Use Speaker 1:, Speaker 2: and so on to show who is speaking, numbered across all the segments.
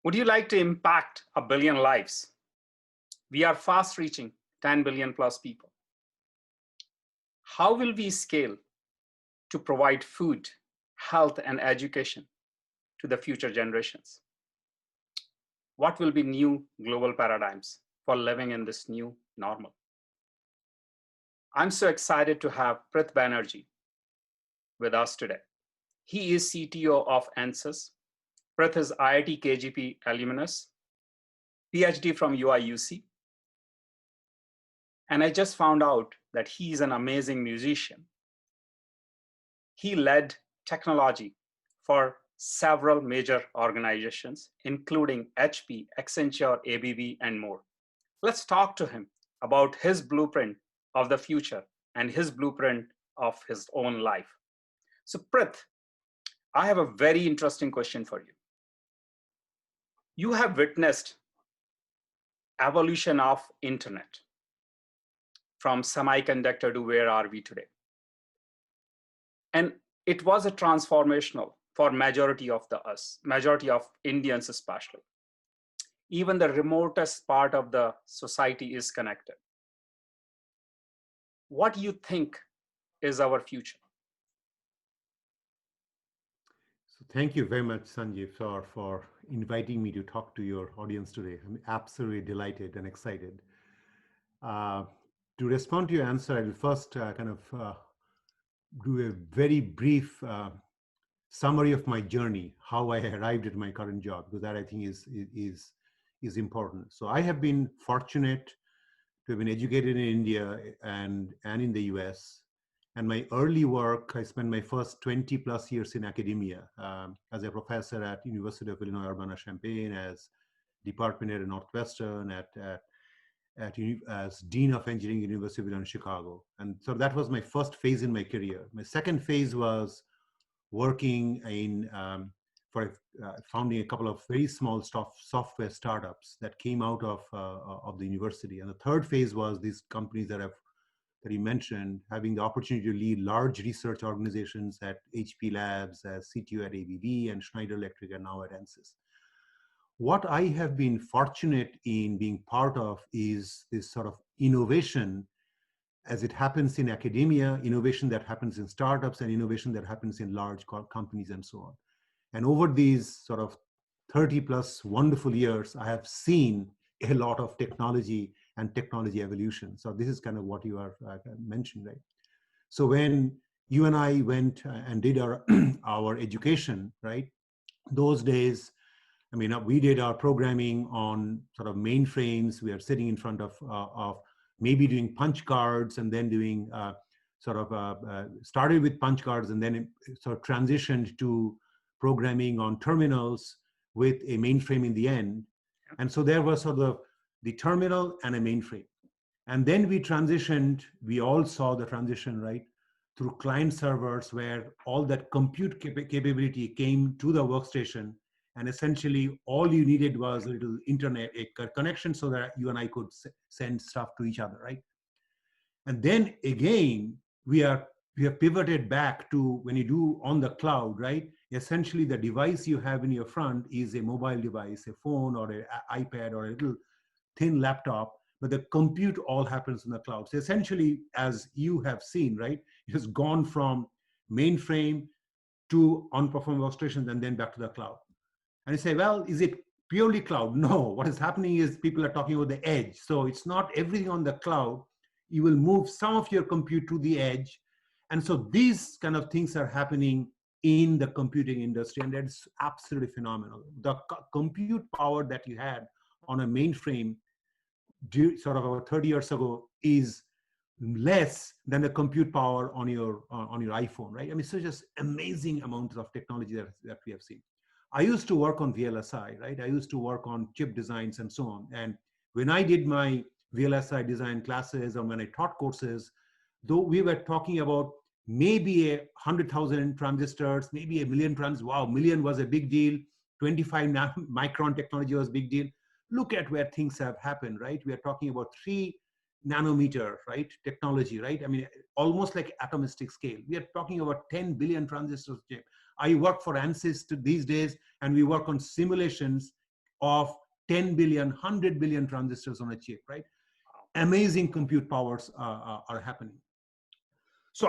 Speaker 1: Would you like to impact a billion lives? We are fast reaching 10 billion plus people. How will we scale to provide food, health, and education to the future generations? What will be new global paradigms for living in this new normal? I'm so excited to have Prith Banarjee with us today. He is CTO of ANSYS. Prith is IIT KGP alumnus, PhD from UIUC. And I just found out that he's an amazing musician. He led technology for several major organizations, including HP, Accenture, ABB, and more. Let's talk to him about his blueprint of the future and his blueprint of his own life. So Prith, I have a very interesting question for you. You have witnessed evolution of internet from semiconductor to where are we today. And it was a transformational for majority of Indians especially. Even the remotest part of the society is connected. What do you think is our future?
Speaker 2: So thank you very much, Sanjiv, for inviting me to talk to your audience today. I'm absolutely delighted and excited. To respond to your answer, I will first do a very brief summary of my journey, how I arrived at my current job, because that I think is important. So I have been fortunate to have been educated in India and in the US. And my early work, I spent my first 20 plus years in academia as a professor at University of Illinois Urbana-Champaign, as department head at Northwestern, as Dean of Engineering, University of Illinois Chicago. And so that was my first phase in my career. My second phase was working in founding a couple of very small software startups that came out of the university. And the third phase was these companies that you mentioned, having the opportunity to lead large research organizations at HP Labs, as CTO at ABB, and Schneider Electric, and now at ANSYS. What I have been fortunate in being part of is this sort of innovation as it happens in academia, innovation that happens in startups, and innovation that happens in large companies and so on. And over these sort of 30 plus wonderful years, I have seen a lot of technology and technology evolution. So this is kind of what you are mentioning, right? So when you and I went and did our, our education, right? Those days, I mean, we did our programming on sort of mainframes. We are sitting in front of maybe doing punch cards and then doing started with punch cards and then it sort of transitioned to programming on terminals with a mainframe in the end. And so there was sort of the terminal and a mainframe. And then we all saw the transition, right? Through client servers where all that compute capability came to the workstation. And essentially all you needed was a little internet, a connection so that you and I could send stuff to each other, right? And then again, we have pivoted back to when you do on the cloud, right? Essentially the device you have in your front is a mobile device, a phone or an iPad or a little thin laptop, but the compute all happens in the cloud. So essentially, as you have seen, right, it has gone from mainframe to on-perform workstations and then back to the cloud. And you say, well, is it purely cloud? No, what is happening is people are talking about the edge. So it's not everything on the cloud. You will move some of your compute to the edge. And so these kind of things are happening in the computing industry, and that's absolutely phenomenal. The compute power that you had on a mainframe sort of about 30 years ago is less than the compute power on your iPhone, right? I mean, so just amazing amounts of technology that we have seen. I used to work on VLSI, right? I used to work on chip designs and so on. And when I did my VLSI design classes or when I taught courses, though we were talking about maybe 100,000 transistors, maybe 1 million transistors. Wow, million was a big deal. 25 micron technology was a big deal. Look at where things have happened, right? We are talking about 3 nanometer, right? Technology, right? I mean, almost like atomistic scale. We are talking about 10 billion transistors chip. I work for ANSYS these days, and we work on simulations of 10 billion, 100 billion transistors on a chip, right? Amazing compute powers are happening. So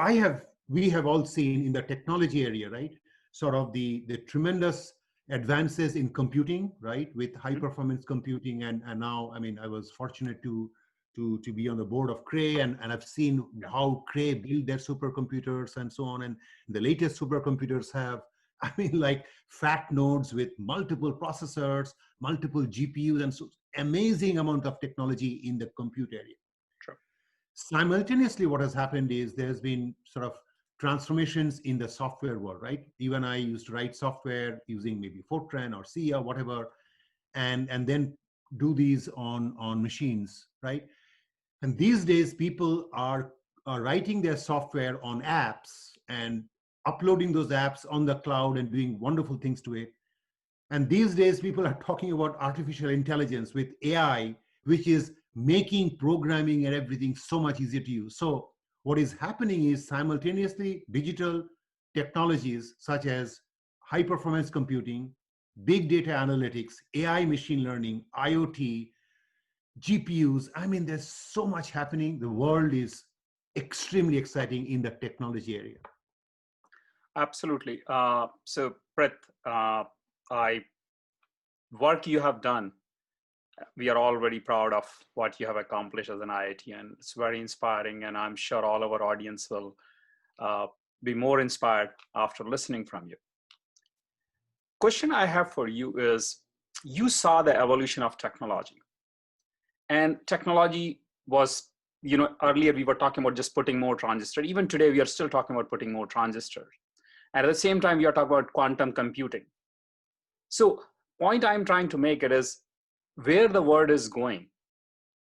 Speaker 2: we have all seen in the technology area, right? Sort of the tremendous advances in computing, right? With high performance computing, and now, I mean, I was fortunate to be on the board of Cray, and I've seen how Cray build their supercomputers and so on. And the latest supercomputers have, I mean, like fat nodes with multiple processors, multiple GPUs, and so amazing amount of technology in the compute area.
Speaker 1: True.
Speaker 2: Simultaneously, what has happened is there's been sort of transformations in the software world, right? You and I used to write software using maybe Fortran or C or whatever, and then do these on machines, right? And these days, people are writing their software on apps and uploading those apps on the cloud and doing wonderful things to it. And these days, people are talking about artificial intelligence with AI, which is making programming and everything so much easier to use. So what is happening is simultaneously digital technologies such as high performance computing, big data analytics, AI machine learning, IoT, GPUs. I mean, there's so much happening. The world is extremely exciting in the technology area.
Speaker 1: Absolutely. So, Prith, work you have done, we are all very proud of what you have accomplished as an IITian. It's very inspiring, and I'm sure all of our audience will be more inspired after listening from you. Question I have for you is, you saw the evolution of technology, and technology was, earlier we were talking about just putting more transistors. Even today, we are still talking about putting more transistors. And at the same time, we are talking about quantum computing. So point I'm trying to make it is where the world is going.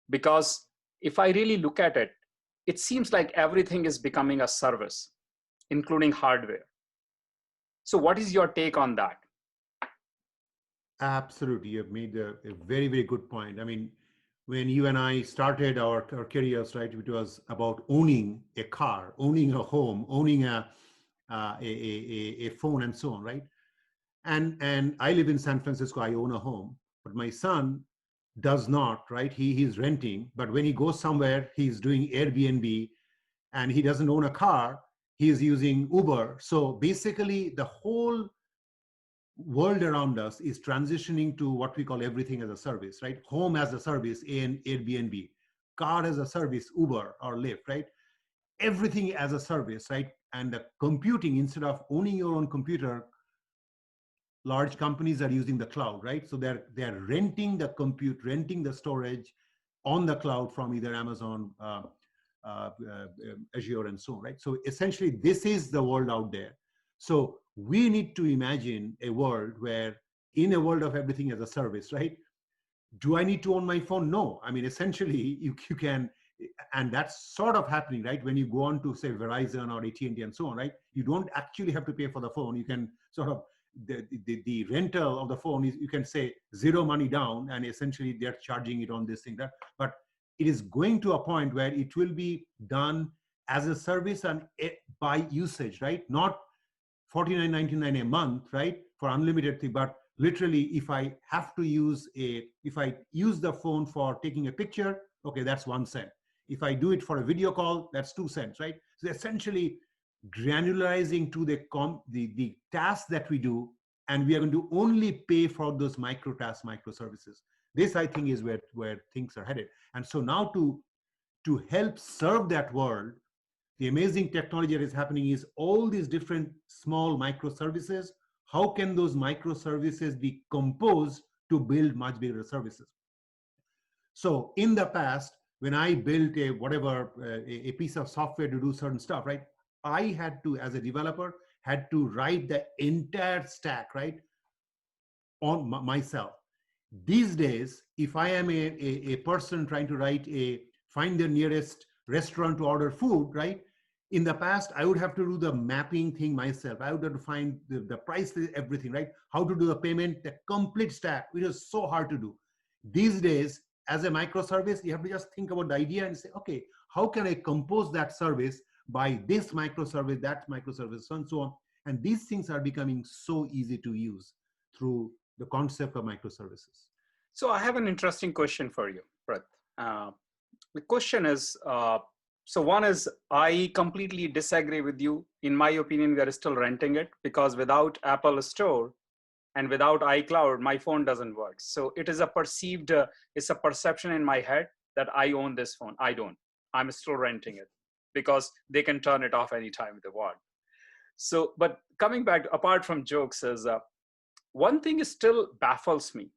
Speaker 1: Because if I really look at it, it seems like everything is becoming a service, including hardware. So what is your take on that?
Speaker 2: Absolutely. You have made a very, very good point. I mean, when you and I started our careers, right, it was about owning a car, owning a home, owning a phone and so on, right? And I live in San Francisco, I own a home, but my son does not, right? He's renting, but when he goes somewhere, he's doing Airbnb, and he doesn't own a car, he's using Uber. So basically the whole world around us is transitioning to what we call everything as a service, right? Home as a service in Airbnb, car as a service, Uber or Lyft, right? Everything as a service, right? And the computing, instead of owning your own computer, large companies are using the cloud, right? So they're renting the compute, renting the storage on the cloud from either Amazon, Azure, and so on, right? So essentially, this is the world out there. So we need to imagine a world where, in a world of everything as a service, right? Do I need to own my phone? No. I mean, essentially, you can, and that's sort of happening, right? When you go on to, say, Verizon or AT&T and so on, right? You don't actually have to pay for the phone. You can sort of, the rental of the phone is, you can say, zero money down, and essentially they're charging it on this thing. But it is going to a point where it will be done as a service and by usage, right? Not $49.99 a month, right? For unlimited thing, but literally, if I have to use if I use the phone for taking a picture, okay, that's 1 cent. If I do it for a video call, that's 2 cents, right? So essentially granularizing to the tasks that we do, and we are going to only pay for those micro tasks, microservices. This, I think, is where things are headed. And so now to help serve that world, the amazing technology that is happening is all these different small microservices. How can those microservices be composed to build much bigger services? So in the past, when I built a piece of software to do certain stuff, right? I had to, as a developer, had to write the entire stack, right, on myself. These days, if I am a person trying to find the nearest restaurant to order food, right? In the past, I would have to do the mapping thing myself. I would have to find the price, everything, right? How to do the payment, the complete stack, which is so hard to do. These days, as a microservice, you have to just think about the idea and say, okay, how can I compose that service by this microservice, that microservice, and so on. And these things are becoming so easy to use through the concept of microservices.
Speaker 1: So I have an interesting question for you, Prith. The question is, so one is, I completely disagree with you. In my opinion, we are still renting it because without Apple Store and without iCloud, my phone doesn't work. So it is a perceived, it's a perception in my head that I own this phone. I don't. I'm still renting it because they can turn it off anytime they want. So, but coming back, apart from jokes, is one thing is still baffles me.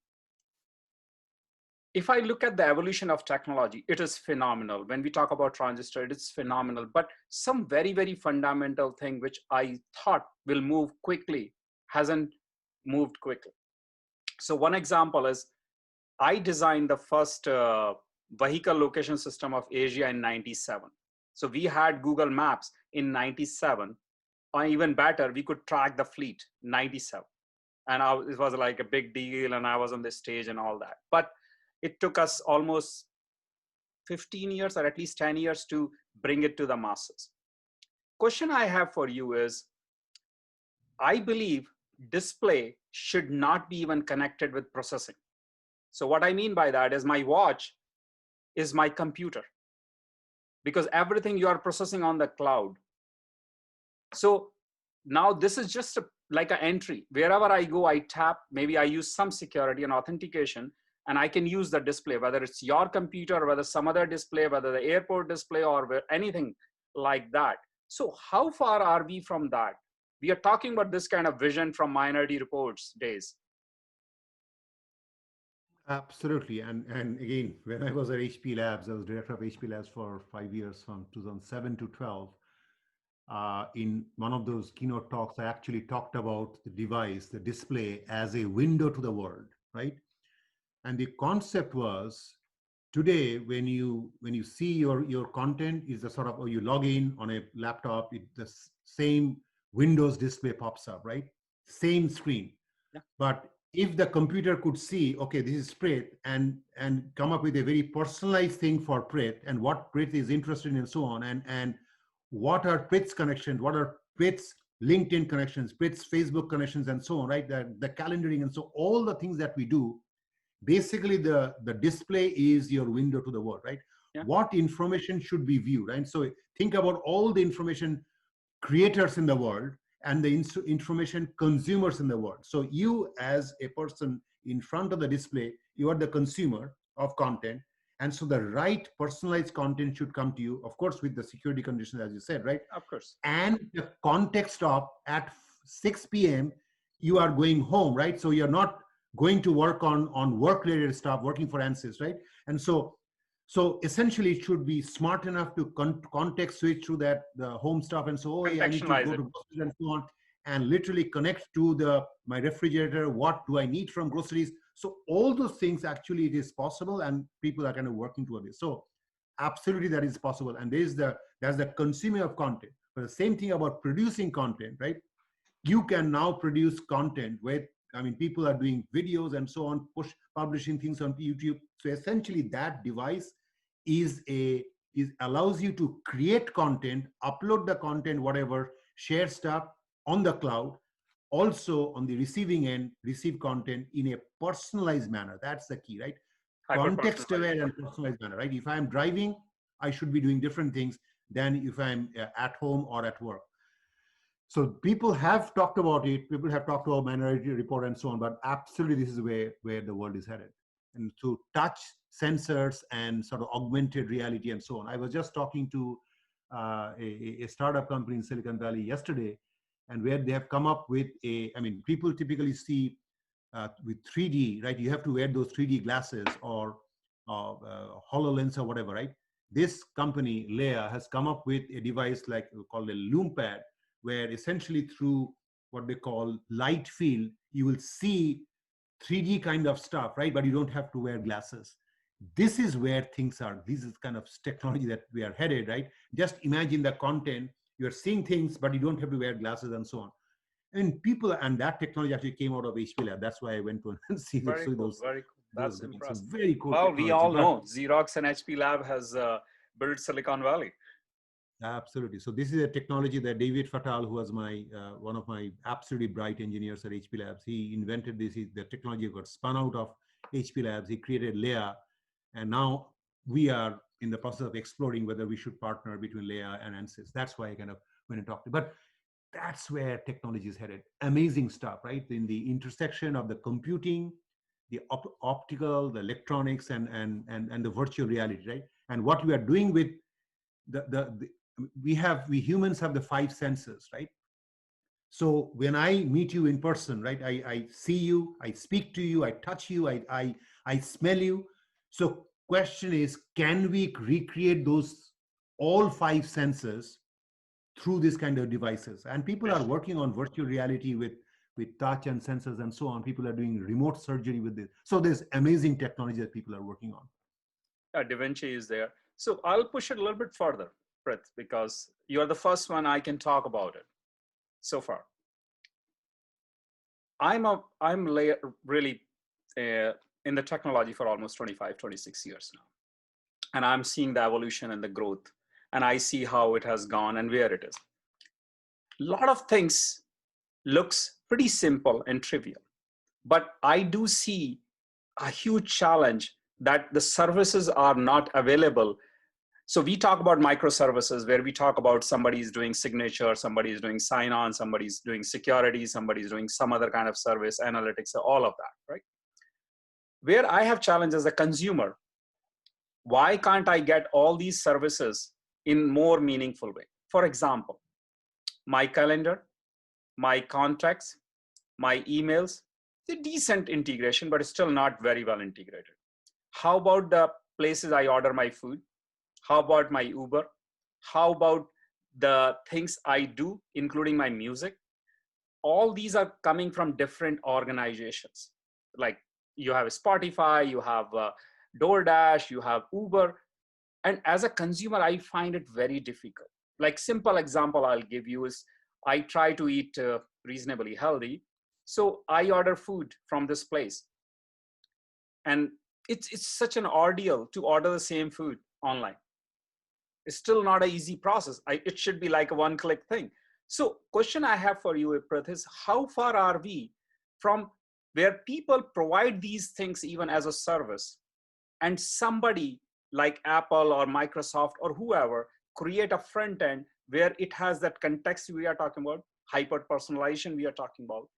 Speaker 1: If I look at the evolution of technology, it is phenomenal. When we talk about transistor, it's phenomenal. But some very, very fundamental thing which I thought will move quickly hasn't moved quickly. So one example is I designed the first vehicle location system of Asia in 97. So we had Google Maps in 97, or even better, we could track the fleet 97. And it was like a big deal, and I was on the stage and all that. But it took us almost 15 years or at least 10 years to bring it to the masses. Question I have for you is, I believe display should not be even connected with processing. So what I mean by that is my watch is my computer because everything you are processing on the cloud. So now this is just like an entry. Wherever I go, I tap, maybe I use some security and authentication, and I can use the display, whether it's your computer, whether some other display, whether the airport display or anything like that. So how far are we from that? We are talking about this kind of vision from Minority Report's days.
Speaker 2: Absolutely. And again, when I was at HP Labs, I was director of HP Labs for 5 years, from 2007 to 12. In one of those keynote talks, I actually talked about the device, the display, as a window to the world, right? And the concept was, today, when you see your content is a sort of, or you log in on a laptop, the same Windows display pops up, right? Same screen.
Speaker 1: Yeah.
Speaker 2: But if the computer could see, okay, this is Prith, and come up with a very personalized thing for Prith and what Prith is interested in and so on, and what are Prith's connections, what are Prith's LinkedIn connections, Prith's Facebook connections, and so on, right? The calendaring, and so all the things that we do, basically the display is your window to the world, right?
Speaker 1: Yeah.
Speaker 2: What information should be viewed, right? So think about all the information creators in the world and the information consumers in the world. So you, as a person in front of the display, you are the consumer of content. And so the right personalized content should come to you, of course, with the security conditions, as you said, right?
Speaker 1: Of course.
Speaker 2: And the context of at 6 p.m., you are going home, right? So you're not going to work on work-related stuff, working for ANSYS, right? And so essentially it should be smart enough to context switch to that, the home stuff, and so, oh, yeah, I need to go to groceries and so on, and literally connect to my refrigerator. What do I need from groceries? So all those things, actually, it is possible, and people are kind of working toward this. So absolutely that is possible. And there's the consumer of content. But the same thing about producing content, right? You can now produce content with, I mean, people are doing videos and so on, publishing things on YouTube. So essentially that device allows you to create content, upload the content, whatever, share stuff on the cloud, also on the receiving end, receive content in a personalized manner. That's the key, right? Context aware and personalized manner, right? If I'm driving, I should be doing different things than if I'm at home or at work. So people have talked about it. People have talked about Minority Report and so on, but absolutely this is where the world is headed. And so touch sensors and sort of augmented reality and so on. I was just talking to a startup company in Silicon Valley yesterday, and where they have come up with people typically see with 3D, right? You have to wear those 3D glasses or HoloLens or whatever, right? This company, Leia, has come up with a device called a LoomPad, where essentially through what they call light field, you will see 3D kind of stuff, right? But you don't have to wear glasses. This is where things are. This is kind of technology that we are headed, right? Just imagine the content. You're seeing things, but you don't have to wear glasses and so on. And people, and that technology actually came out of HP Lab. That's why I went to see
Speaker 1: Very cool,
Speaker 2: those.
Speaker 1: very cool. That's
Speaker 2: those
Speaker 1: impressive.
Speaker 2: Very cool.
Speaker 1: Well, we all know Xerox and HP Lab has built Silicon Valley.
Speaker 2: Absolutely. So this is a technology that David Fatal, who was one of my absolutely bright engineers at HP Labs, he invented this. The technology got spun out of HP Labs, he created Leia, and now we are in the process of exploring whether we should partner between Leia and Ansys. That's why I kind of went and talked to. But that's where technology is headed. Amazing stuff, right? In the intersection of the computing, the optical, the electronics, and the virtual reality, right? And what we are doing with we humans have the 5 senses, right? So when I meet you in person, right, I see you, I speak to you, I touch you, I smell you. So question is, can we recreate those all 5 senses through this kind of devices? And people are working on virtual reality with touch and sensors and so on. People are doing remote surgery with this. So there's amazing technology that people are working on.
Speaker 1: Da Vinci is there. So I'll push it a little bit further, Prith, because you're the first one I can talk about it so far. I'm really in the technology for almost 25, 26 years now. And I'm seeing the evolution and the growth, and I see how it has gone and where it is. A lot of things looks pretty simple and trivial, but I do see a huge challenge that the services are not available. So we talk about microservices, where we talk about somebody's doing signature, somebody's doing sign-on, somebody's doing security, somebody's doing some other kind of service, analytics, all of that, right? Where I have challenge as a consumer, why can't I get all these services in more meaningful way? For example, my calendar, my contacts, my emails, it's a decent integration, but it's still not very well integrated. How about the places I order my food? How about my Uber? How about the things I do, including my music? All these are coming from different organizations. Like you have Spotify, you have DoorDash, you have Uber. And as a consumer, I find it very difficult. Like simple example I'll give you is I try to eat reasonably healthy. So I order food from this place. And it's such an ordeal to order the same food online. It's still not an easy process. It should be like a one-click thing. So question I have for you, Prith, is how far are we from where people provide these things even as a service, and somebody like Apple or Microsoft or whoever create a front end where it has that context we are talking about, hyper personalization we are talking about,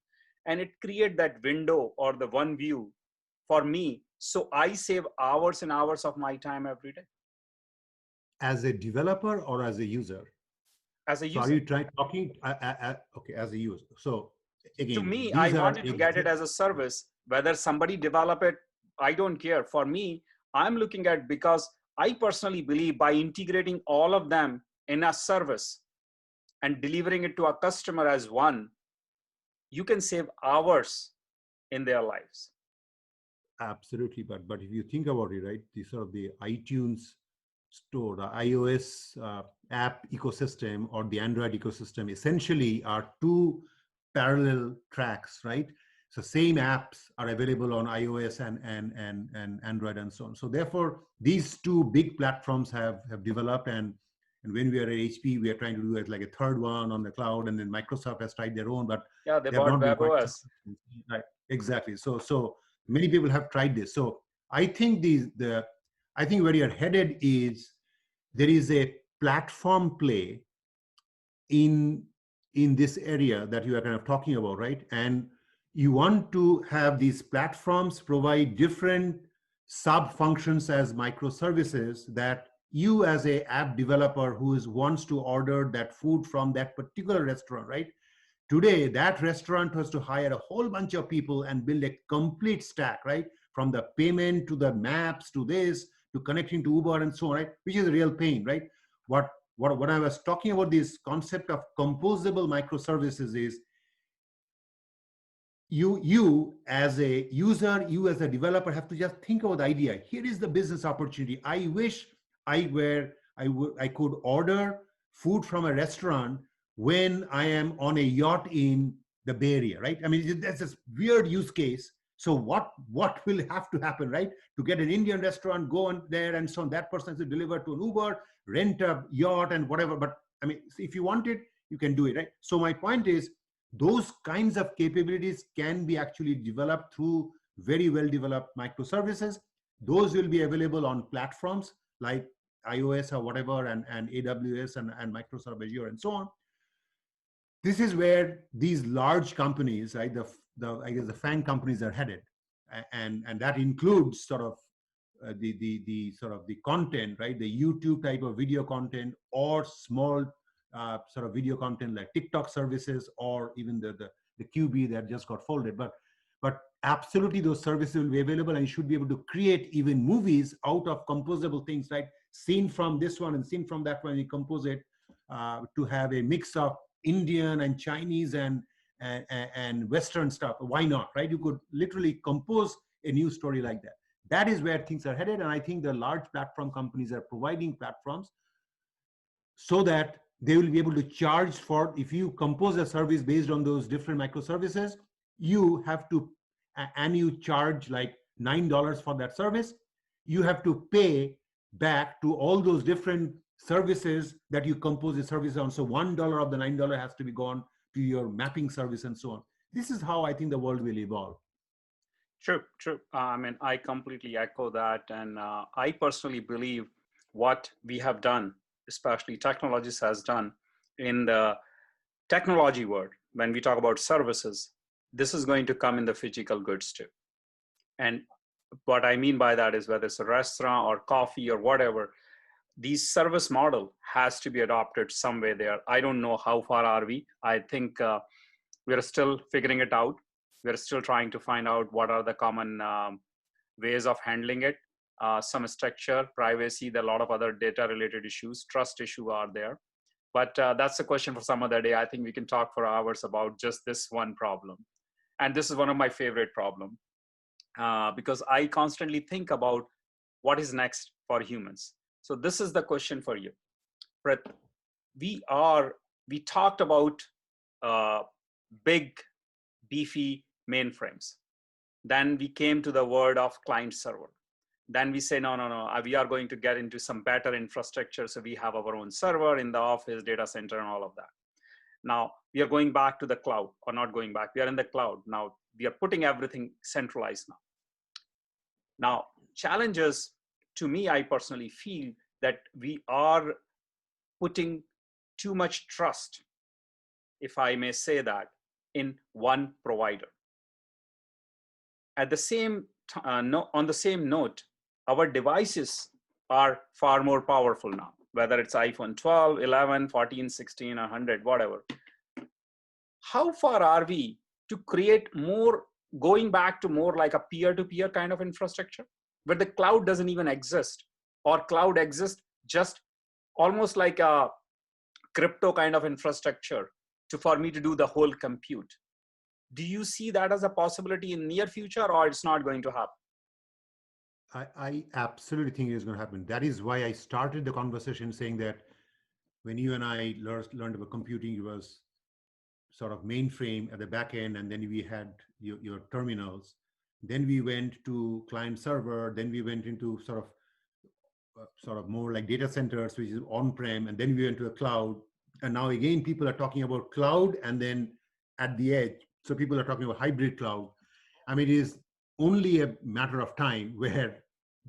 Speaker 1: and it create that window or the one view for me, so I save hours and hours of my time every day.
Speaker 2: As a developer or as a user?
Speaker 1: As a user.
Speaker 2: So are you trying talking? Okay, as a user. So again,
Speaker 1: to me, I wanted to get it as a service. Whether somebody develop it, I don't care. For me, I'm looking at, because I personally believe by integrating all of them in a service and delivering it to a customer as one, you can save hours in their lives.
Speaker 2: Absolutely, but if you think about it, right, the sort of the iTunes store, the iOS app ecosystem or the Android ecosystem essentially are 2 parallel tracks, right? So same apps are available on iOS and Android and so on. So therefore, these 2 big platforms have developed, and when we are at HP, we are trying to do it like a third one on the cloud, and then Microsoft has tried their own, but
Speaker 1: yeah, they bought WebOS.
Speaker 2: Right, exactly. So many people have tried this. So I think I think where you're headed is there is a platform play in this area that you are kind of talking about, right? And you want to have these platforms provide different sub functions as microservices that you as a app developer who wants to order that food from that particular restaurant, right? Today, that restaurant has to hire a whole bunch of people and build a complete stack, right? From the payment to the maps to this to connecting to Uber and so on, right? Which is a real pain, right? What I was talking about, this concept of composable microservices, is you as a user, you as a developer have to just think about the idea. Here is the business opportunity. I wish I could order food from a restaurant when I am on a yacht in the Bay Area, right? I mean, that's this weird use case. So what will have to happen, right? To get an Indian restaurant, go on there and so on, that person has to deliver to an Uber, rent a yacht and whatever. But I mean, if you want it, you can do it, right? So my point is, those kinds of capabilities can be actually developed through very well developed microservices. Those will be available on platforms like iOS or whatever, and AWS and Microsoft Azure and so on. This is where these large companies, right, I guess the FANG companies are headed, and that includes sort of the sort of the content, right, the YouTube type of video content, or small sort of video content like TikTok services, or even the QB that just got folded. But absolutely those services will be available, and you should be able to create even movies out of composable things, right? Scene from this one and scene from that one, you compose it to have a mix of Indian and Chinese and Western stuff. Why not, right? You could literally compose a new story like that. That is where things are headed. And I think the large platform companies are providing platforms so that they will be able to charge for, if you compose a service based on those different microservices, you have to, and you charge like $9 for that service, you have to pay back to all those different services that you compose a service on. So $1 of the $9 has to be gone to your mapping service and so on. This is how I think the world will evolve.
Speaker 1: True, true. I mean, I completely echo that. And I personally believe what we have done, especially technologies has done in the technology world, when we talk about services, this is going to come in the physical goods too. And what I mean by that is whether it's a restaurant or coffee or whatever, these service model has to be adopted somewhere there. I don't know how far are we. I think we're still figuring it out. We're still trying to find out what are the common ways of handling it. Some structure, privacy, there are a lot of other data related issues, trust issue are there. But that's a question for some other day. I think we can talk for hours about just this one problem. And this is one of my favorite problems because I constantly think about what is next for humans. So this is the question for you. Prith, we talked about big, beefy mainframes. Then we came to the word of client server. Then we say, no, we are going to get into some better infrastructure. So we have our own server in the office, data center, and all of that. Now we are going back to the cloud, or not going back. We are in the cloud. Now we are putting everything centralized now. Now, challenges, to me, I personally feel that we are putting too much trust, if I may say that, in one provider. At the same on the same note, our devices are far more powerful now, whether it's iPhone 12, 11, 14, 16, 100, whatever. How far are we to create more, going back to more like a peer-to-peer kind of infrastructure, where the cloud doesn't even exist, or cloud exists just almost like a crypto kind of infrastructure for me to do the whole compute? Do you see that as a possibility in near future, or it's not going to happen?
Speaker 2: I absolutely think it is going to happen. That is why I started the conversation saying that when you and I learned about computing, it was sort of mainframe at the back end, and then we had your terminals. Then we went to client server. Then we went into sort of more like data centers, which is on-prem, and then we went to the cloud. And now again, people are talking about cloud, and then at the edge. So people are talking about hybrid cloud. I mean, it is only a matter of time where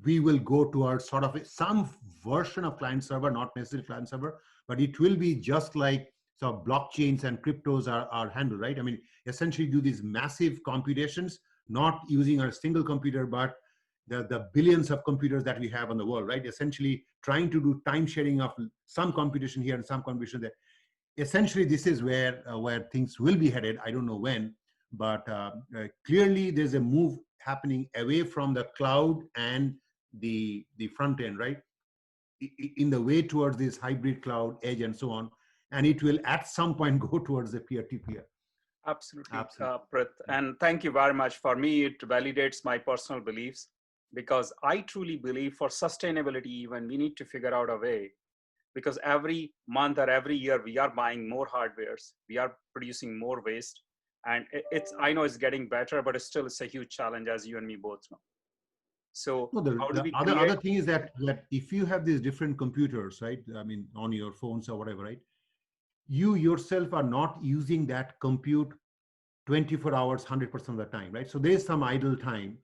Speaker 2: we will go towards sort of some version of client server, not necessarily client server, but it will be just like so blockchains and cryptos are handled, right? I mean, essentially do these massive computations, not using a single computer, but the billions of computers that we have on the world, right? Essentially trying to do time sharing of some computation here and some computation there. Essentially, this is where things will be headed. I don't know when, but clearly there's a move happening away from the cloud and the front end, right? In the way towards this hybrid cloud, edge, and so on. And it will at some point go towards the peer-to-peer.
Speaker 1: Absolutely. Prith. And thank you very much. For me, it validates my personal beliefs, because I truly believe for sustainability, even we need to figure out a way, because every month or every year we are buying more hardwares, we are producing more waste, and I know it's getting better, but it's a huge challenge, as you and me both know. So
Speaker 2: the other thing is that if you have these different computers, right? I mean, on your phones or whatever, right? You yourself are not using that compute 24 hours, 100% of the time, right? So there's some idle time.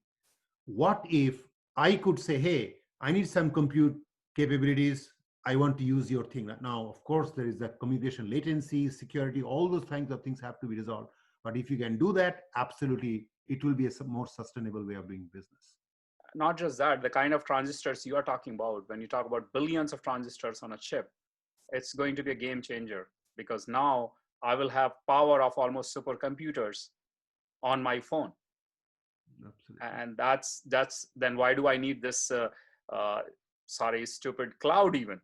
Speaker 2: What if I could say, hey, I need some compute capabilities. I want to use your thing. Now, of course, there is that communication latency, security, all those kinds of things have to be resolved. But if you can do that, absolutely, it will be a more sustainable way of doing business.
Speaker 1: Not just that, the kind of transistors you are talking about, when you talk about billions of transistors on a chip, it's going to be a game changer, because now I will have power of almost supercomputers on my phone.
Speaker 2: Absolutely.
Speaker 1: And that's then why do I need this stupid cloud even?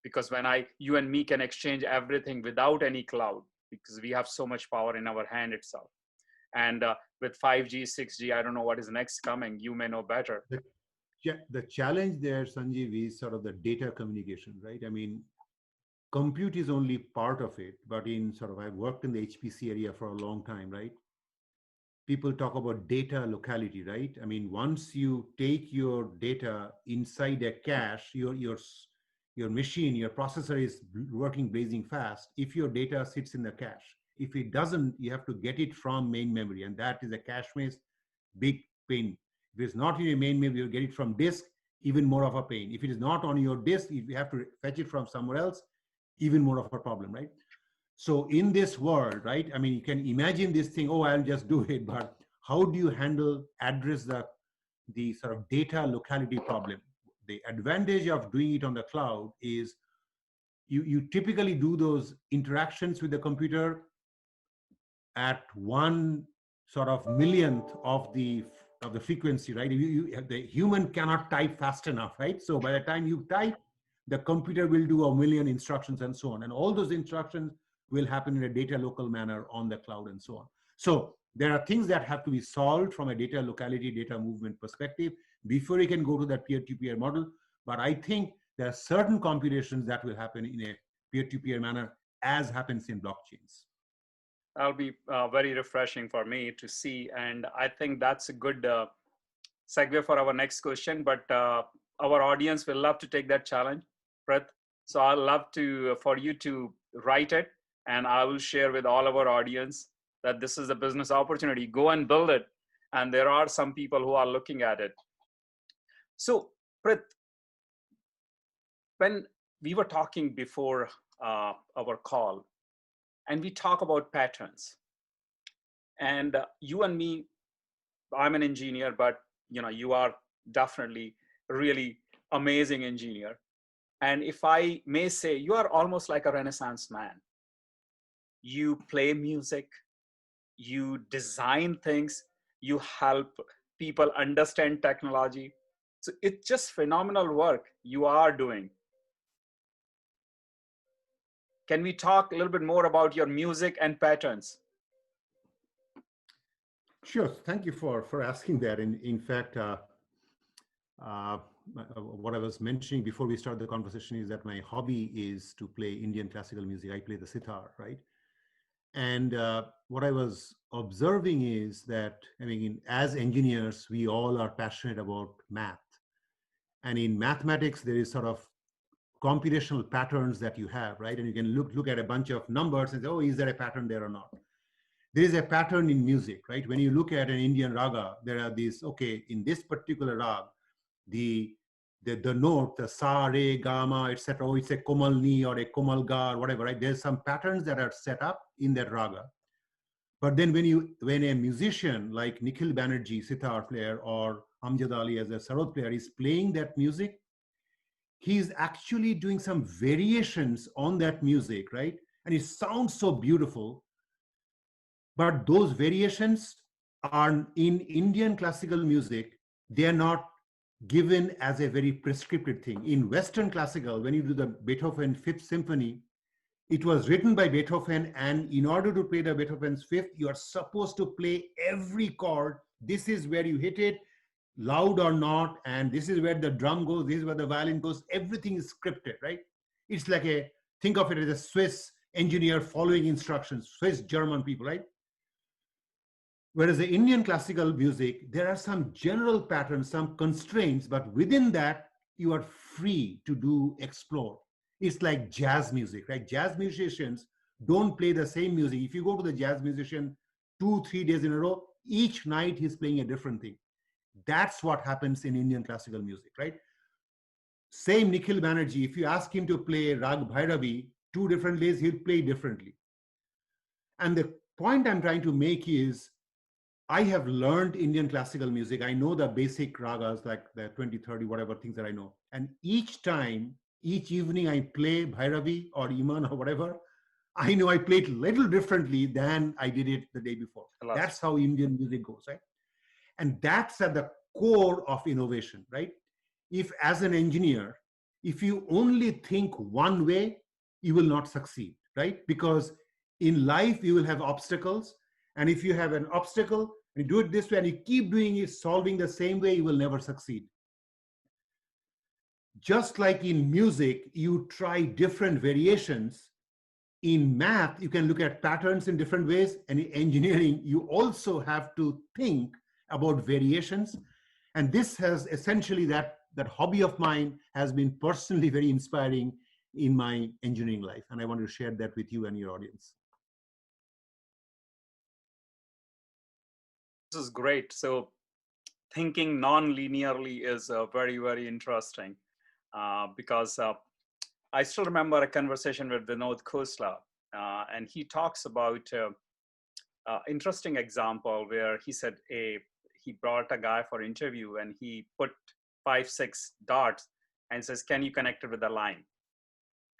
Speaker 1: Because when you and me can exchange everything without any cloud, because we have so much power in our hand itself. And with 5G, 6G, I don't know what is next coming. You may know better.
Speaker 2: The challenge there, Sanjiv, is sort of the data communication, right? I mean, compute is only part of it, but I've worked in the HPC area for a long time, right? People talk about data locality, right? I mean, once you take your data inside a cache, your machine, your processor is working blazing fast if your data sits in the cache. If it doesn't, you have to get it from main memory, and that is a cache-based big pain. If it's not in your main memory, you get it from disk, even more of a pain. If it is not on your disk, if you have to fetch it from somewhere else, even more of a problem, right? So in this world, right, I mean, you can imagine this thing, oh, I'll just do it, but how do you address the sort of data locality problem? The advantage of doing it on the cloud is you typically do those interactions with the computer at one sort of millionth of the frequency, right? The human cannot type fast enough, right? So by the time you type, the computer will do a million instructions and so on. And all those instructions will happen in a data local manner on the cloud and so on. So there are things that have to be solved from a data locality, data movement perspective before you can go to that peer-to-peer model. But I think there are certain computations that will happen in a peer-to-peer manner, as happens in blockchains.
Speaker 1: That'll be very refreshing for me to see. And I think that's a good segue for our next question. But our audience will love to take that challenge, Prith. So I'd love for you to write it, and I will share with all of our audience that this is a business opportunity. Go and build it. And there are some people who are looking at it. So, Prith, when we were talking before our call, and we talk about patterns, and you and me, I'm an engineer, but you are definitely a really amazing engineer. And if I may say, you are almost like a Renaissance man. You play music, you design things, you help people understand technology. So it's just phenomenal work you are doing. Can we talk a little bit more about your music and patterns?
Speaker 2: Sure. Thank you for asking that. In fact, what I was mentioning before we start the conversation is that my hobby is to play Indian classical music. I play the sitar, right? And what I was observing is that, I mean, as engineers, we all are passionate about math. And in mathematics, there is sort of computational patterns that you have, right? And you can look at a bunch of numbers and say, oh, is there a pattern there or not? There is a pattern in music, right? When you look at an Indian raga, there are these, okay, in this particular rag, the note, the sa, re, ga, ma, etc. Oh, it's a komalni or a komalga or whatever, right? There's some patterns that are set up in that raga. But then when a musician like Nikhil Banarjee, sitar player, or Amjad Ali as a sarod player is playing that music, he's actually doing some variations on that music, right? And it sounds so beautiful. But those variations are in Indian classical music, they are not given as a very prescriptive thing. In Western classical, when you do the Beethoven Fifth Symphony, it was written by Beethoven, and in order to play the Beethoven's Fifth, you are supposed to play every chord. This is where you hit it, loud or not, and this is where the drum goes, this is where the violin goes. Everything is scripted, right? It's like think of it as a Swiss engineer following instructions, Swiss German people, right? Whereas the Indian classical music, there are some general patterns, some constraints, but within that, you are free to explore. It's like jazz music, right? Jazz musicians don't play the same music. If you go to the jazz musician 2-3 days in a row. Each night he's playing a different thing. That's what happens in Indian classical music, right? Same Nikhil Banerjee, if you ask him to play Rag Bhairavi, 2 different days, he'll play differently. And the point I'm trying to make is, I have learned Indian classical music. I know the basic ragas, like the 20, 30, whatever things that I know. And each time, each evening I play Bhairavi or Iman or whatever, I know I play it a little differently than I did it the day before. That's how Indian music goes, right? And that's at the core of innovation, right? If as an engineer, if you only think one way, you will not succeed, right? Because in life, you will have obstacles. And if you have an obstacle, and you do it this way, and you keep doing it, solving the same way, you will never succeed. Just like in music, you try different variations. In math, you can look at patterns in different ways. And in engineering, you also have to think about variations. And this has essentially, that hobby of mine has been personally very inspiring in my engineering life. And I want to share that with you and your audience.
Speaker 1: This is great. So thinking non-linearly is very, very interesting because I still remember a conversation with Vinod Khosla, and he talks about interesting example where he said he brought a guy for interview and he put 5-6 dots and says, can you connect it with a line?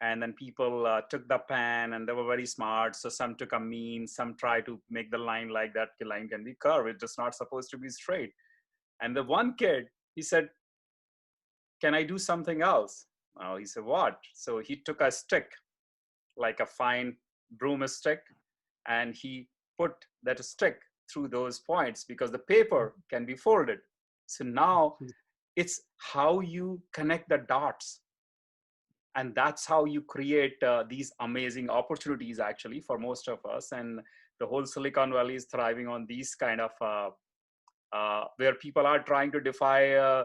Speaker 1: And then people took the pen and they were very smart. So some took a mean, some tried to make the line like that. The line can be curved. It's just not supposed to be straight. And the one kid, he said, can I do something else? Oh, he said, what? So he took a stick, like a fine broomstick, and he put that stick through those points because the paper can be folded. So now it's how you connect the dots. And that's how you create these amazing opportunities actually for most of us. And the whole Silicon Valley is thriving on these kind of, where people are trying to defy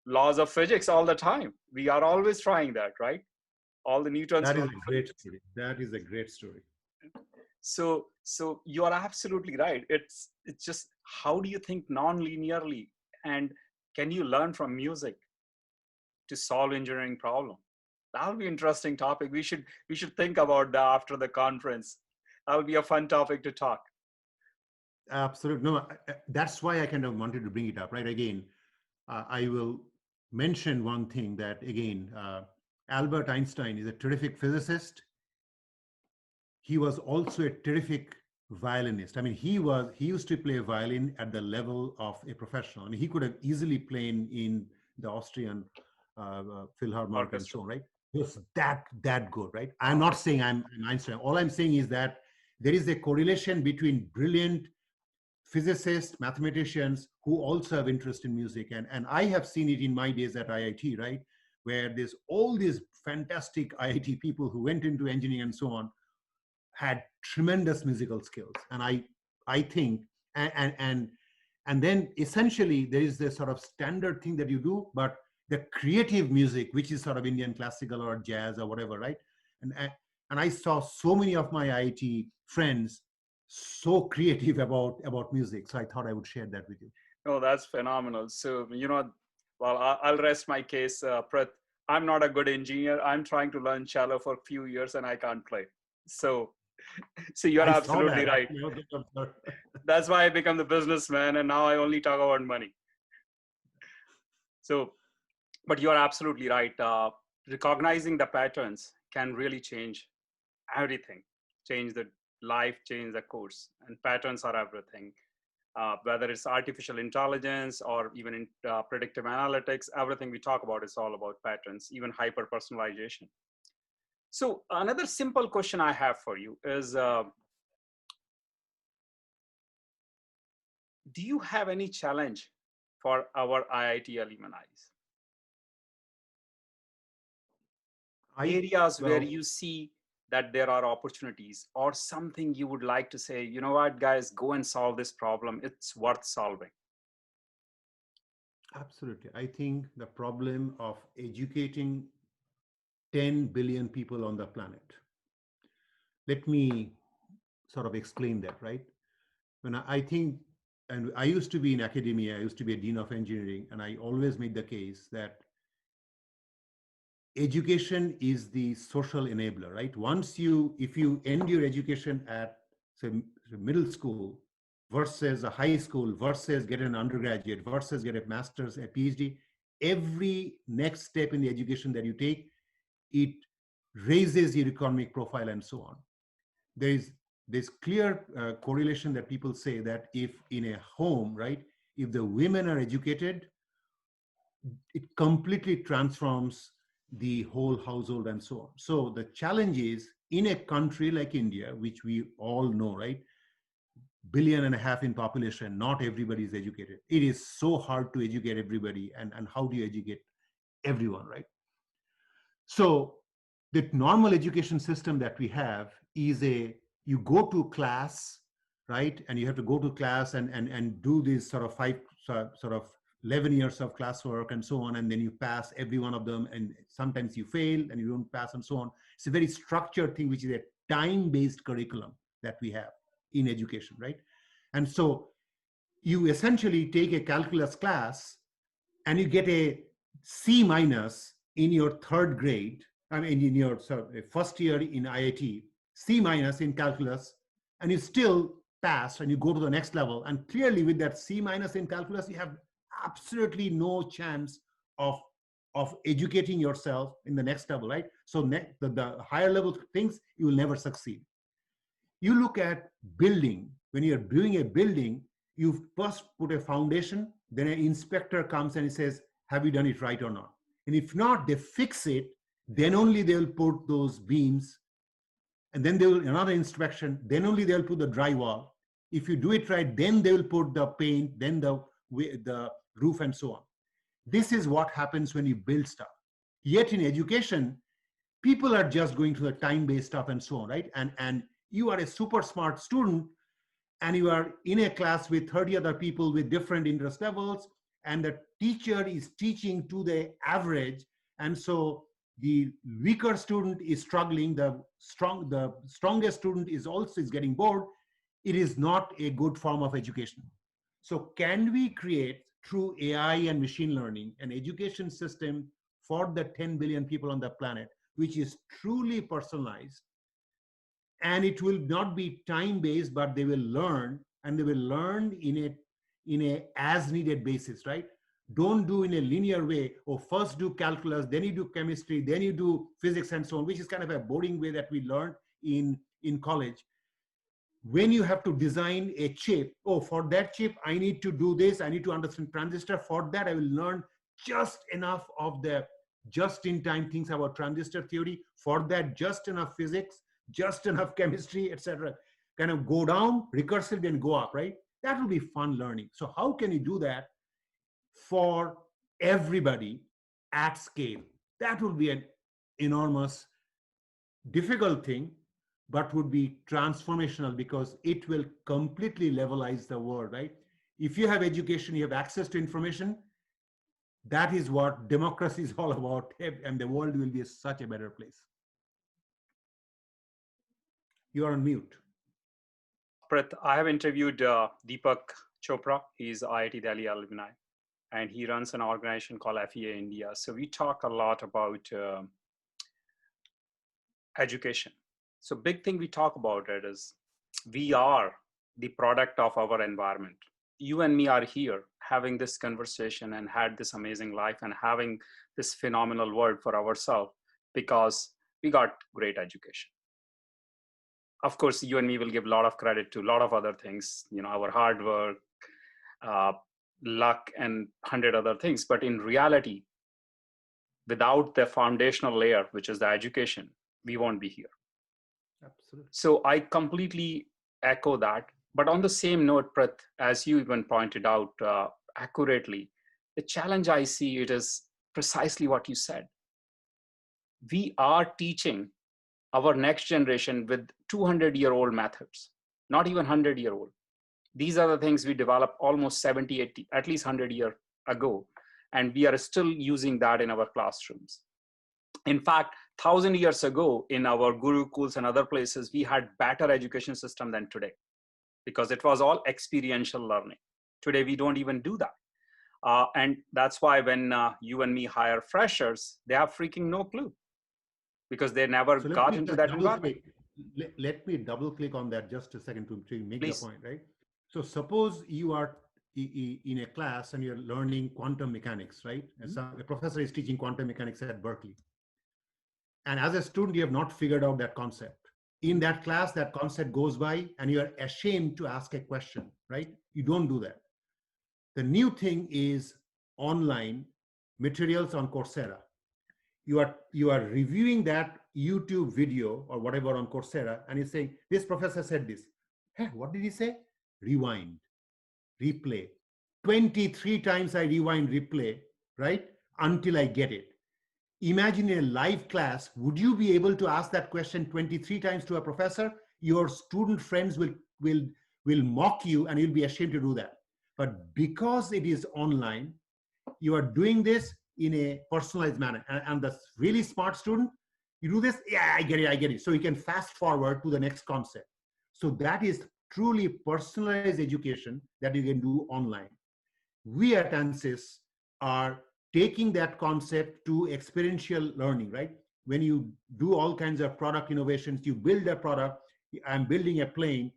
Speaker 1: laws of physics all the time. We are always trying that, right? All the Newton's.
Speaker 2: That is a great story. That is a great story.
Speaker 1: So you are absolutely right. It's just, how do you think non-linearly, and can you learn from music to solve engineering problem? That'll be an interesting topic. We should think about that after the conference. That'll be a fun topic to talk.
Speaker 2: Absolutely. No, that's why I kind of wanted to bring it up, right? Again, I will mention one thing that, again, Albert Einstein is a terrific physicist. He was also a terrific violinist. I mean, he used to play violin at the level of a professional. I mean, he could have easily played in the Austrian Philharmonic and so on, right? He was that good, right? I'm not saying I'm Einstein. All I'm saying is that there is a correlation between brilliant physicists, mathematicians who also have interest in music. And I have seen it in my days at IIT, right? Where there's all these fantastic IIT people who went into engineering and so on, had tremendous musical skills. And I think, and then essentially there is this sort of standard thing that you do, but the creative music, which is sort of Indian classical or jazz or whatever, right? And I saw so many of my IIT friends so creative about music. So I thought I would share that with you.
Speaker 1: Oh, that's phenomenal. So, well, I'll rest my case, Prith. I'm not a good engineer. I'm trying to learn cello for a few years and I can't play. So you're absolutely right. That's why I become the businessman and now I only talk about money. So, but you're absolutely right. Recognizing the patterns can really change everything, change the life, change the course, and patterns are everything. Whether it's artificial intelligence or even in predictive analytics, everything we talk about is all about patterns, even hyper personalization. So another simple question I have for you is, do you have any challenge for our IIT alumni? Areas where you see that there are opportunities, or something you would like to say, you know what, guys, go and solve this problem. It's worth solving.
Speaker 2: Absolutely. I think the problem of educating 10 billion people on the planet. Let me sort of explain that, right? when I think, and I used to be in academia, I used to be a dean of engineering, and I always made the case that education is the social enabler, right? If you end your education at, say, middle school versus a high school versus get an undergraduate versus get a master's, a PhD, every next step in the education that you take, it raises your economic profile and so on. There's this clear correlation that people say that if in a home, right, if the women are educated, it completely transforms the whole household and so on. So the challenge is in a country like India, which we all know, right, 1.5 billion in population, not everybody is educated. It is so hard to educate everybody. And how do you educate everyone, right? So the normal education system that we have is you go to class, right? And you have to go to class and do this sort of 11 years of classwork and so on. And then you pass every one of them. And sometimes you fail and you don't pass and so on. It's a very structured thing, which is a time-based curriculum that we have in education, right? And so you essentially take a calculus class and you get a C minus in your third grade, I mean, in your first year in IIT, C minus in calculus, and you still pass and you go to the next level. And clearly with that C minus in calculus, you have absolutely no chance of educating yourself in the next level, right? So the higher level things, you will never succeed. You look at building. When you're doing a building, you first put a foundation, then an inspector comes and he says, have you done it right or not? And if not, they fix it, then only they'll put those beams, and then they will another inspection, then only they'll put the drywall. If you do it right, then they will put the paint, then the roof and so on. This is what happens when you build stuff. Yet in education, people are just going through the time-based stuff and so on, right? And you are a super smart student and you are in a class with 30 other people with different interest levels, and the teacher is teaching to the average. And so the weaker student is struggling, the strongest student is getting bored. It is not a good form of education. So can we create, through AI and machine learning, an education system for the 10 billion people on the planet, which is truly personalized? And it will not be time-based, but they will learn, and they will learn in a as needed basis, right? Don't do in a linear way, or first do calculus, then you do chemistry, then you do physics and so on, which is kind of a boring way that we learned in college. When you have to design a chip, oh, for that chip, I need to do this, I need to understand transistor. For that, I will learn just enough of the just-in-time things about transistor theory. For that, just enough physics, just enough chemistry, etc. Kind of go down, recursive, then go up, right? That will be fun learning. So how can you do that for everybody at scale? That will be an enormous, difficult thing, but would be transformational because it will completely levelize the world, right? If you have education, you have access to information. That is what democracy is all about, and the world will be such a better place. You are on mute.
Speaker 1: Prith, I have interviewed Deepak Chopra. He's IIT Delhi alumni, and he runs an organization called FEA India. So we talk a lot about education. So big thing we talk about it is we are the product of our environment. You and me are here having this conversation and had this amazing life and having this phenomenal world for ourselves because we got great education. Of course, you and me will give a lot of credit to a lot of other things, you know, our hard work, luck, and 100 other things. But in reality, without the foundational layer, which is the education, we won't be here.
Speaker 2: Absolutely.
Speaker 1: So I completely echo that. But on the same note, Prith, as you even pointed out accurately, the challenge I see it is precisely what you said. We are teaching our next generation with 200-year-old methods, not even 100-year-old. These are the things we developed almost 70, 80, at least 100 years ago. And we are still using that in our classrooms. In fact, 1,000 years ago in our gurukuls and other places, we had better education system than today. because it was all experiential learning. Today, we don't even do that. And that's why when you and me hire freshers, they have freaking no clue because they never
Speaker 2: So
Speaker 1: got into that environment.
Speaker 2: Let me double click on that just a second to make the
Speaker 1: Please.
Speaker 2: point, right? So suppose you are in a class and you're learning quantum mechanics, right? A professor is teaching quantum mechanics at Berkeley. And as a student, you have not figured out that concept. In that class, that concept goes by and you're ashamed to ask a question, right? You don't do that. The new thing is online materials on Coursera. You are reviewing that YouTube video or whatever on Coursera, and you're saying, this professor said this. Hey, what did he say? Rewind, replay. 23 times I rewind, replay, right? Until I get it. Imagine in a live class, would you be able to ask that question 23 times to a professor? Your student friends will mock you and you'll be ashamed to do that. But because it is online, you are doing this in a personalized manner. And the really smart student, you do this, yeah, I get it. So you can fast forward to the next concept. So that is truly personalized education that you can do online. We at ANSYS are taking that concept to experiential learning, right? When you do all kinds of product innovations, you build a product. I'm building a plane,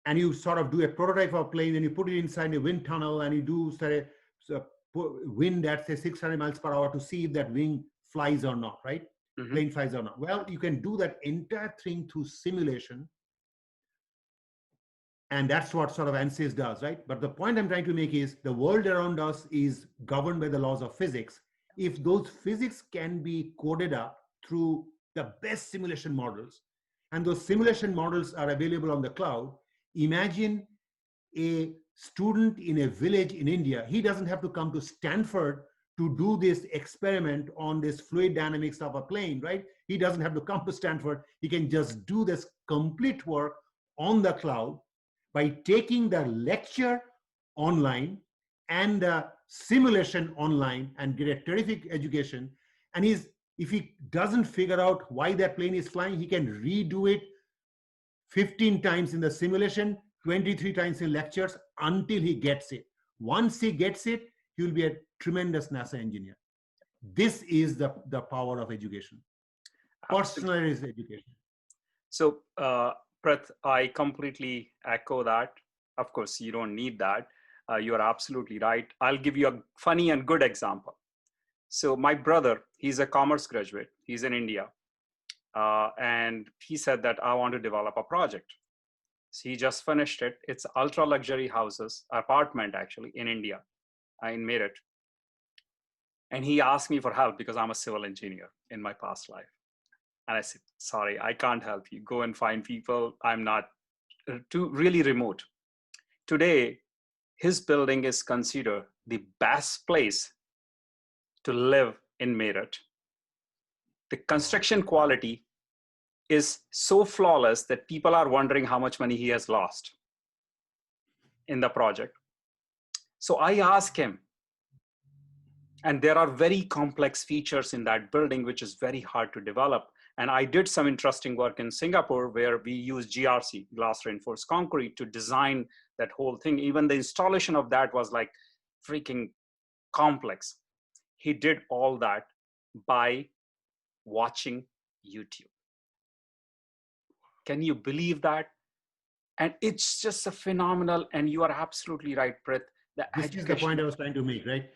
Speaker 2: and you sort of do a prototype of a plane, and you put it inside a wind tunnel, and you do wind at say 600 miles per hour to see if that wing flies or not, right? Plane flies or not. Well, you can do that entire thing through simulation. And that's what sort of ANSYS does, right? But the point I'm trying to make is the world around us is governed by the laws of physics. If those physics can be coded up through the best simulation models, and those simulation models are available on the cloud, imagine a student in a village in India. He doesn't have to come to Stanford to do this experiment on this fluid dynamics of a plane, right? He doesn't have to come to Stanford. He can just do this complete work on the cloud by taking the lecture online and the simulation online and get a terrific education. And if he doesn't figure out why that plane is flying, he can redo it 15 times in the simulation, 23 times in lectures until he gets it. Once he gets it, he will be a tremendous NASA engineer. This is the power of education. Personalized education.
Speaker 1: So, Prith, I completely echo that. Of course, you don't need that. You are absolutely right. I'll give you a funny and good example. So my brother, he's a commerce graduate. He's in India. And he said that I want to develop a project. So he just finished it. It's ultra luxury houses, apartment actually in India, in Meerut. And he asked me for help because I'm a civil engineer in my past life. And I said, sorry, I can't help you. Go and find people. I'm not too really remote. Today, his building is considered the best place to live in Meerut. The construction quality is so flawless that people are wondering how much money he has lost in the project. So I asked him, and there are very complex features in that building, which is very hard to develop. And I did some interesting work in Singapore where we use GRC, glass reinforced concrete, to design that whole thing. Even the installation of that was like freaking complex. He did all that by watching YouTube. Can you believe that? And it's just a phenomenal, and you are absolutely right, Prith.
Speaker 2: This is the point I was trying to make, right?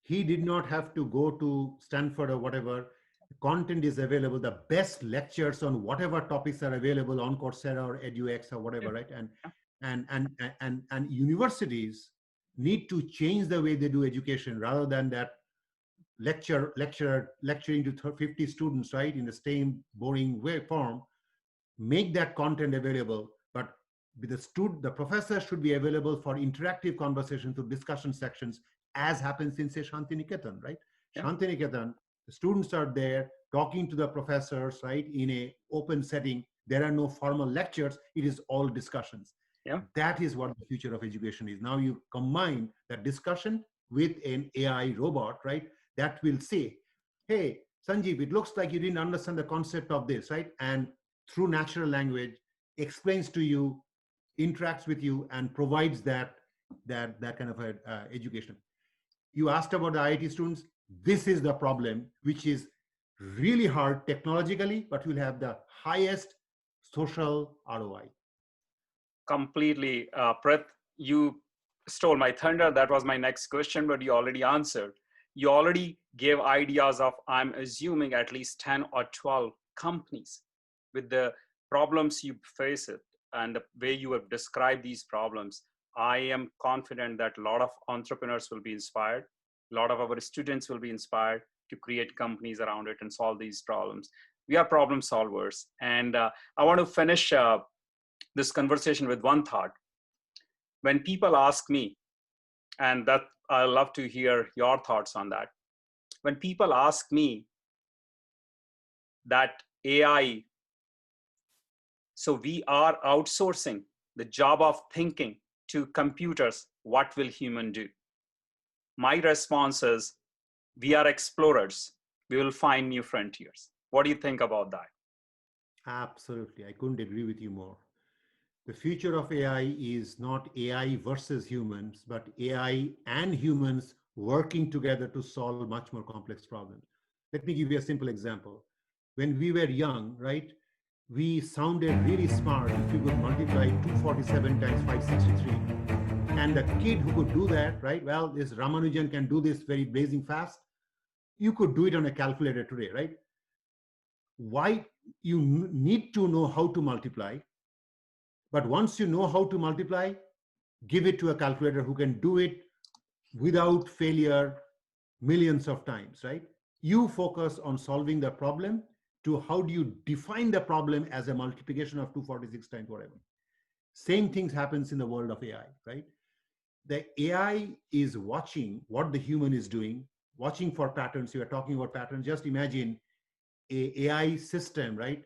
Speaker 2: He did not have to go to Stanford or whatever. Content is available. The best lectures on whatever topics are available on Coursera or EduX or whatever, right? And universities need to change the way they do education rather than that lecturing to 50 students, right, in the same boring way form. Make that content available, but the professor should be available for interactive conversations through discussion sections, as happens in say Shantiniketan, right? Yeah. Shantiniketan, the students are there talking to the professors, right, in a open setting. There are no formal lectures. It is all discussions. Yeah. That is what the future of education is. Now you combine that discussion with an AI robot, right, that will say, hey, Sanjiv, it looks like you didn't understand the concept of this, right? And through natural language explains to you interacts with you and provides that kind of education. You asked about the IIT students. This is the problem, which is really hard technologically, but will have the highest social ROI.
Speaker 1: Completely. Prith, you stole my thunder. That was my next question, but you already answered. You already gave ideas of, I'm assuming, at least 10 or 12 companies with the problems you face it and the way you have described these problems. I am confident that a lot of entrepreneurs will be inspired. A lot of our students will be inspired to create companies around it and solve these problems. We are problem solvers. And I want to finish this conversation with one thought. When people ask me, and that I love to hear your thoughts on that. When people ask me that AI, so we are outsourcing the job of thinking to computers, what will human do? My response is, we are explorers. We will find new frontiers. What do you think about that?
Speaker 2: Absolutely. I couldn't agree with you more. The future of AI is not AI versus humans, but AI and humans working together to solve much more complex problems. Let me give you a simple example. When we were young, right, we sounded really smart if you could multiply 247 times 563. And the kid who could do that, right, well, this Ramanujan can do this very blazing fast. You could do it on a calculator today, right? Why? You need to know how to multiply. But once you know how to multiply, give it to a calculator who can do it without failure millions of times, right? You focus on solving the problem to how do you define the problem as a multiplication of 246 times whatever. Same things happens in the world of AI, right? The AI is watching what the human is doing, watching for patterns. You are talking about patterns. Just imagine a AI system, right?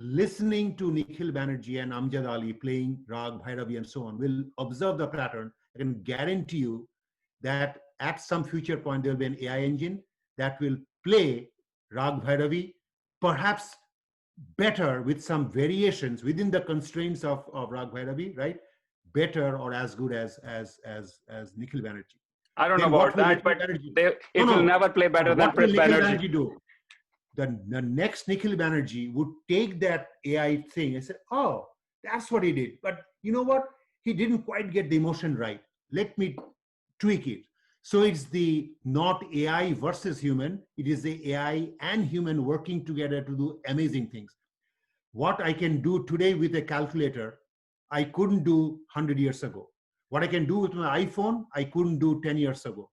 Speaker 2: Listening to Nikhil Banarjee and Amjad Ali playing Rag, Bhairavi, and so on, will observe the pattern. I can guarantee you that at some future point, there will be an AI engine that will play Rag, Bhairavi, perhaps better with some variations within the constraints of Rag, Bhairavi, right? Better or as good as Nikhil Banarjee.
Speaker 1: I don't
Speaker 2: Then
Speaker 1: know
Speaker 2: what
Speaker 1: about
Speaker 2: will
Speaker 1: that,
Speaker 2: Nikhil
Speaker 1: but
Speaker 2: Banerjee?
Speaker 1: it will never play better than
Speaker 2: What will
Speaker 1: Prith
Speaker 2: Nikhil
Speaker 1: Banerjee.
Speaker 2: Banerjee do? The next Nikhil Banerjee would take that AI thing and say, oh, that's what he did. But you know what? He didn't quite get the emotion right. Let me tweak it. So it's the not AI versus human. It is the AI and human working together to do amazing things. What I can do today with a calculator, I couldn't do 100 years ago. What I can do with my iPhone, I couldn't do 10 years ago.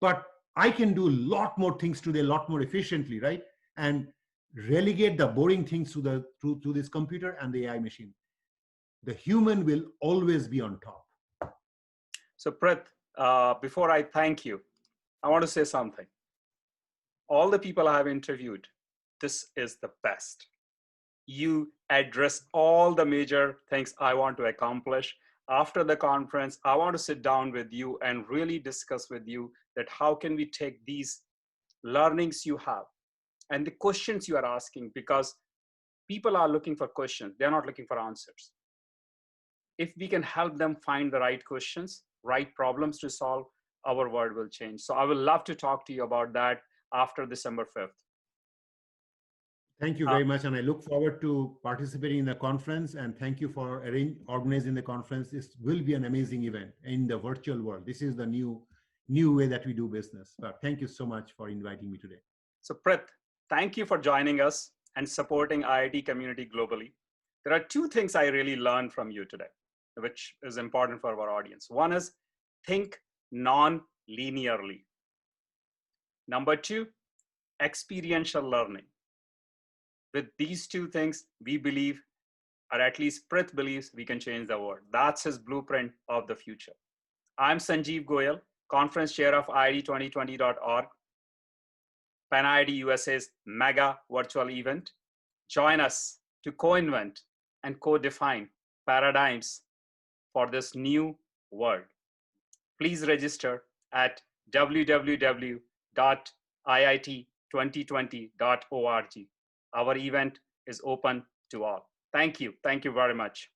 Speaker 2: But I can do a lot more things today, a lot more efficiently, right? And relegate the boring things to this computer and the AI machine. The human will always be on top.
Speaker 1: So Prith, before I thank you, I want to say something. All the people I have interviewed, this is the best. You address all the major things I want to accomplish. After the conference, I want to sit down with you and really discuss with you that how can we take these learnings you have and the questions you are asking, because people are looking for questions. They're not looking for answers. If we can help them find the right questions, right problems to solve, our world will change. So I would love to talk to you about that after December 5th.
Speaker 2: Thank you very much. And I look forward to participating in the conference, and thank you for organizing the conference. This will be an amazing event in the virtual world. This is the new way that we do business. But thank you so much for inviting me today.
Speaker 1: So Prith, thank you for joining us and supporting IIT community globally. There are two things I really learned from you today, which is important for our audience. One is think non-linearly. Number two, experiential learning. With these two things, we believe, or at least Prith believes, we can change the world. That's his blueprint of the future. I'm Sanjiv Goyal, conference chair of IIT2020.org, PanIIT USA's mega virtual event. Join us to co-invent and co-define paradigms for this new world. Please register at www.iit2020.org. Our event is open to all. Thank you. Thank you very much.